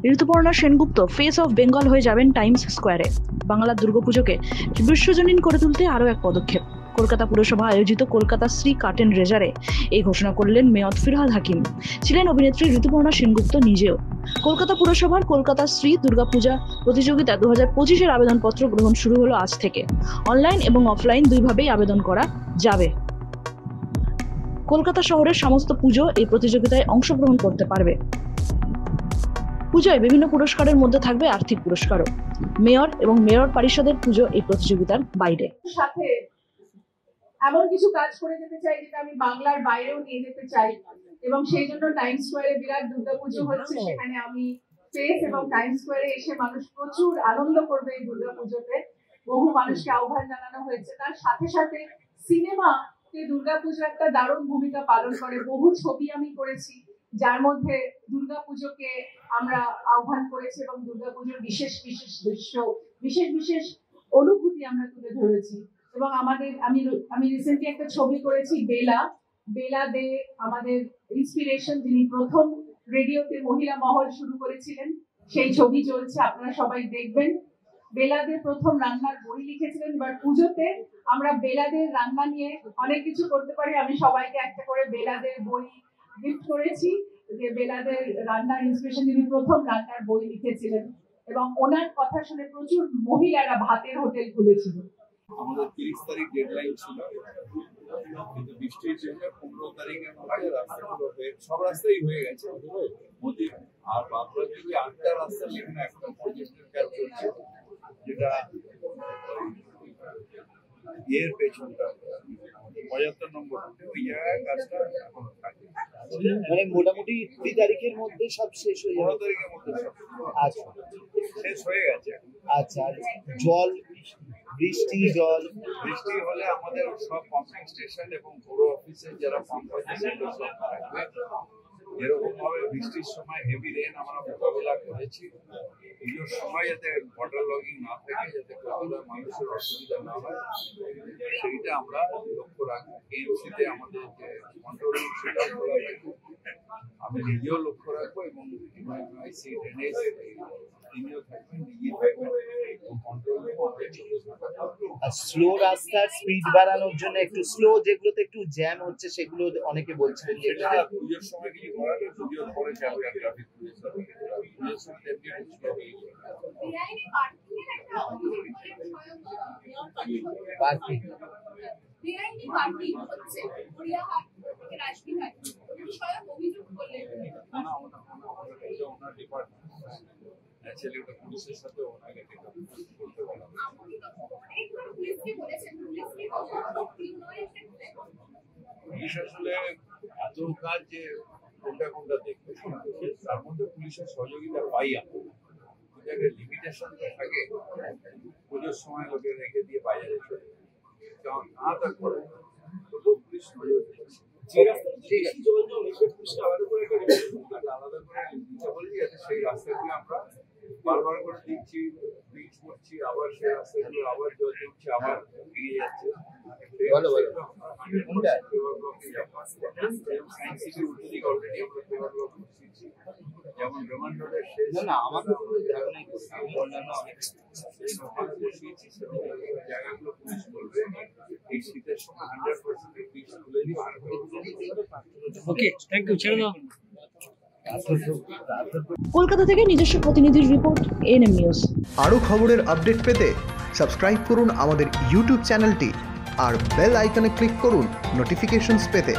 Rituparna Sengupta face of Bengal হয়ে যাবেন Times স্কোয়ারে। বাংলার দুর্গাপুজোকে বিশ্বজনীন করে তুলতে আরও এক পদক্ষেপ। কলকাতা পুরসভা আয়োজিত কলকাতা শ্রী কার্টেন রেজারে এই ঘোষণা করলেন মেয়র ফিরহাদ হাকিম। ছিলেন অভিনেত্রী ঋতুপর্ণা সেনগুপ্ত নিজেও। কলকাতা পুরসভার কলকাতা শ্রী দুর্গাপূজা প্রতিযোগিতা 2025-এর আবেদনপত্র গ্রহণ শুরু হলো আজ থেকে। অনলাইন এবং অফলাইন দুইভাবেই আবেদন করা যাবে। কলকাতা শহরের সমস্ত পুজো এই প্রতিযোগিতায় অংশগ্রহণ করতে পারবে। পুজোয় বিভিন্ন পুরস্কারের মধ্যে থাকবে আর্থিক পুরস্কারও। মেয়র এবং মেয়র পরিষদের পুজো এই প্রতিযোগিতার বাইরে। সাথে এমন কিছু কাজ করে যেতে চাই যেটা আমি বাংলার বাইরেও নিয়ে যেতে চাই, এবং সেই জন্য টাইমস স্কোয়ারে বিরাট দুর্গাপুজো হচ্ছে। সেখানে আমি ফেস এবং টাইমস স্কোয়ারে এসে মানুষ প্রচুর আনন্দ করবে এই দুর্গাপুজোতে। বহু মানুষকে আহ্বান জানানো হয়েছে। তার সাথে সাথে সিনেমা দুর্গাপুজো একটা দারুণ ভূমিকা পালন করে। বহু ছবি আমি করেছি যার মধ্যে দুর্গাপুজোকে আমরা আহ্বান করেছি এবং দুর্গাপুজোর বিশেষ বিশেষ দৃশ্য, বিশেষ বিশেষ অনুভূতি আমরা তুলে ধরেছি। এবং আমি রিসেন্টলি একটা ছবি করেছি বেলা দে, আমাদের ইন্সপিরেশন, যিনি প্রথম রেডিওতে মহিলা মহল শুরু করেছিলেন। সেই ছবি চলছে, আপনারা সবাই দেখবেন। বেলাদের প্রথম রান্নার বই লিখেছিলেন। এবার পুজোতে আমরা বেলাদের রান্না নিয়ে অনেক কিছু করতে পারি। আমি সবাইকে একটা করে বেলাদের বই গিফট করেছি, যে বেলাদের রান্নার ইন্সপিরেশন, যিনি প্রথম রান্নার বই লিখেছিলেন, এবং ওনার কথা শুনে প্রচুর মহিলারা ভাতের হোটেল খুলেছিল। আমাদের 30 তারিখ ডেডলাইন ছিল, কিন্তু বৃষ্টির জন্য 15 তারিখের মধ্যে রাস্তাগুলো সব রাস্তাই হয়ে গেছে। আর বাংলা যদি 8টা রাস্তা সেখানে একটা প্রজেক্টের কাজ চলছে, যেটা এর পেছনটা 75 নম্বর ওই জায়গায় কাজটা এখন থাকে। মানে মোটামুটি 2 তারিখের মধ্যে সব শেষ হয়ে যাবে। 15 তারিখের মধ্যে সব আচ্ছা, শেষ হয়ে গেছে। আচ্ছা, বৃষ্টি হলে আমাদের সব পাম্পিং স্টেশন এবং পুরো অফিসের যারা পাম্প আছে সেগুলো সব থাকবে। এরকম ভাবে বৃষ্টির সময় হেভি রেন আমরা মোকাবিলা করেছি। পুজোর সময় যাতে ওয়াটার লগিং না থাকে, যাতে কলকাতার মানুষের অসুবিধা না হয়, সেইটা আমরা লক্ষ্য রাখবো। কেএমসিতে আমাদের যে কন্ট্রোল রুম সেটা খোলা রাখবো, আমি নিজেও লক্ষ্য রাখবো, এবং আইসি ড্রেনেজ তিনিও থাকবেন, নিজেই থাকবেন, এবং কন্ট্রোল রুম আর স্লো রাস্তার স্পিড বাড়ানোর জন্য একটু স্লো, যেগুলোতে একটু জ্যাম হচ্ছে সেগুলো অনেকে বলছিলেন যে পুজোর সময় কিছু করা নেই, পুজোর পরে যাবে ট্রাফিক পুলিশ, পুজোর সময় তেমনি পার্কিং হচ্ছে গড়িয়াহাট থেকে রাসবিহাট স্বয়ং অভিযোগ করলেন। ওনার ডিপার্টমেন্ট অ্যাকচুয়ালি ওটা পুলিশের সাথে ওনাকে করতে বলা পুলিশ আসলে এত কাজ যে কোনটা দেখতে, তার মধ্যে পুলিশের সহযোগিতা পাই আমরা। একটা লিমিটেশন তো থাকে, পুজোর সময় লোকে রেখে দিয়ে বাজারে চলে যেমন না তার করে পুলিশ সহযোগিতা। ঠিক আছে, আলাদা করে দিতে বলি, যাতে সেই রাস্তাগুলো আমরা বারবার করে দিচ্ছি, ব্রিজ করছি, আবার সেই রাস্তাগুলো আবার জল দিচ্ছি, আবার ভেঙে যাচ্ছে। যেমন রোমান রোডের শেষ আমাদের জায়গাগুলো পুলিশ করবে। এই শীতের সময় 100% ব্রিজ তুলে দিয়ে ওকে, থ্যাংক ইউ, ছেড়ে দাও। কলকাতা থেকে নিজস্ব প্রতিনিধির রিপোর্ট, এএনএম নিউজ। আরও খবরের আপডেট পেতে সাবস্ক্রাইব করুন আমাদের ইউটিউব চ্যানেলটি আর বেল আইকনে ক্লিক করুন নোটিফিকেশনস পেতে।